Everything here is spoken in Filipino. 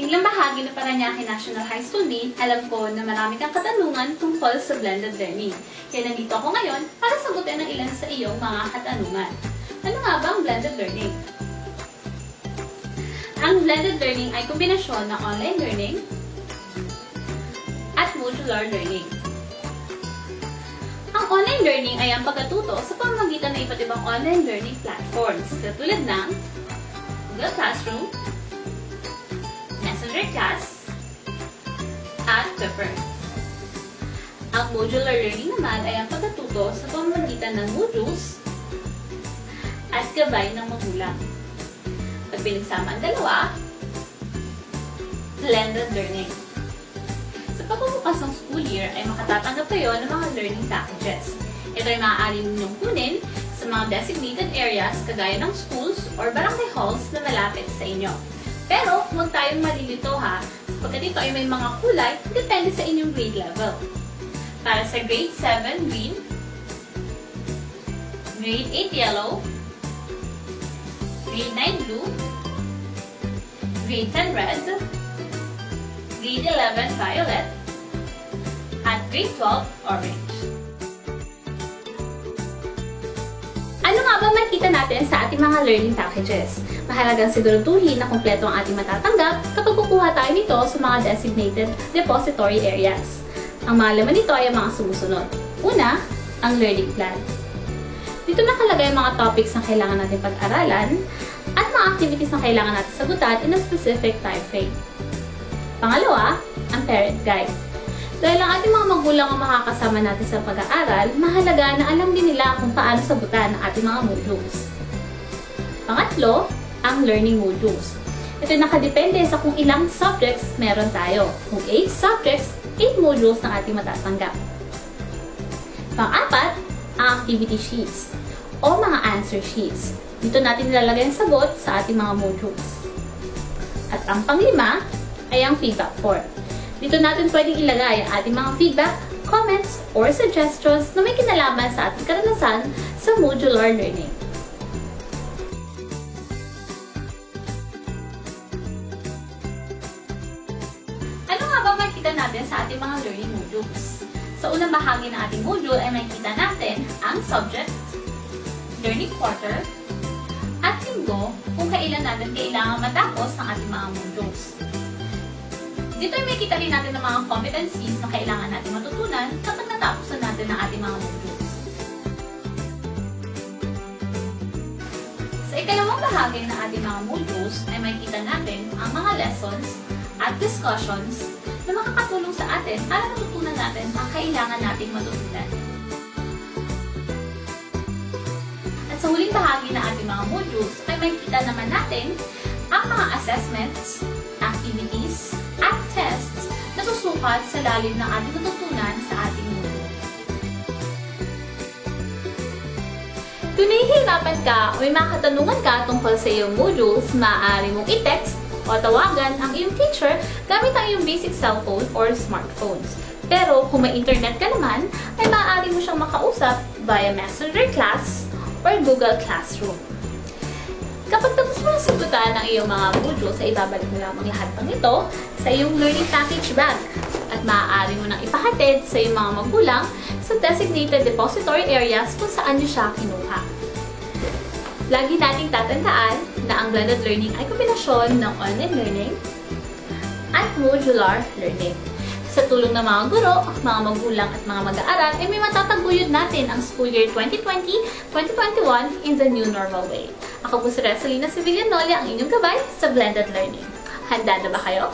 Bilang bahagi ng Parañaque National High School Dean, alam ko na marami kang katanungan tungkol sa blended learning. Kaya nandito ako ngayon para sagutin ang ilan sa iyong mga katanungan. Ano nga ba ang blended learning? Ang blended learning ay kombinasyon ng online learning at modular learning. Ang online learning ay ang pagkatuto sa pamamagitan ng iba't ibang online learning platforms katulad ng Google Classroom, Messenger Class, at Pepper. Ang modular learning naman ay ang pagkatuto sa pamamagitan ng modules at gabay ng magulang. Pag pinagsama ang dalawa, blended learning. Sa pagbubukas ng school year ay makatatanggap kayo ng mga learning packages. Ito ay maaari ninyong kunin sa mga designated areas kagaya ng schools or barangay halls na malapit sa inyo. Pero huwag tayong malilito ha, sapagkat ito ay may mga kulay depende sa inyong grade level. Para sa grade 7 green, grade 8 yellow, grade 9 blue, grade 10 red, grade 11 violet, at grade 12 orange. Ano nga ba makikita natin sa ating mga learning packages? Mahalagang siguraduhin na kumpleto ang ating matatanggap kapag kukuha tayo nito sa mga designated depository areas. Ang mga laman nito ay ang mga sumusunod. Una, ang learning plan. Dito nakalagay ang mga topics na kailangan natin pag-aralan at mga activities na kailangan natin sagutan in a specific time frame. Pangalawa, ang parent guide. Dahil ang ating mga magulang ang makakasama natin sa pag-aaral, mahalaga na alam din nila kung paano sagutan ang ating mga modules. Pangatlo, ang learning modules. Ito nakadepende sa kung ilang subjects meron tayo. Kung 8 subjects, 8 modules na ating matatanggap. Pang-apat, ang activity sheets o mga answer sheets. Dito natin nilalagay ang sagot sa ating mga modules. At ang panglima ay ang feedback form. Dito natin pwedeng ilagay ang ating mga feedback, comments, or suggestions na may kinalaman sa ating karanasan sa modular learning. Ano nga ba makikita natin sa ating mga learning modules? Sa unang bahagi ng ating module ay makikita natin ang subject, learning quarter, at linggo kung kailan natin kailangan matapos ang ating mga modules. Dito ay makikita rin natin ang mga competencies na kailangan natin matutunan kapag natapos na natin ang ating mga modules. Sa ikalawang bahagi ng ating mga modules ay makikita natin ang mga lessons at discussions na makakatulong sa atin para matutunan natin ang kailangan nating matutunan. At sa huling bahagi ng ating mga modules ay makikita naman natin ang mga assessments, activities, at tests na susukat sa lalim ng ating natutunan sa ating module. Kung nahihirapan ka o may mga katanungan ka tungkol sa iyong modules, maaari mong i-text o tawagan ang iyong teacher gamit ang iyong basic cellphone or smartphones. Pero kung may internet ka naman, ay maaari mo siyang makausap via Messenger Class or Google Classroom. Kapag tapos mo na sagutan ang iyong mga modules, ay ibabalik mo lamang lahat ng ito sa iyong learning package bag at maaari mo nang ipahatid sa iyong mga magulang sa designated depository areas kung saan niyo siya kinuha. Lagi nating tatandaan na ang blended learning ay kombinasyon ng online learning at modular learning. Sa tulong ng mga guro, mga magulang at mga mag-aaral, ay may matataguyod natin ang school year 2020-2021 in the new normal way. Ako po si Resalina Sevillanolle, ang inyong gabay sa blended learning. Handa na ba kayo?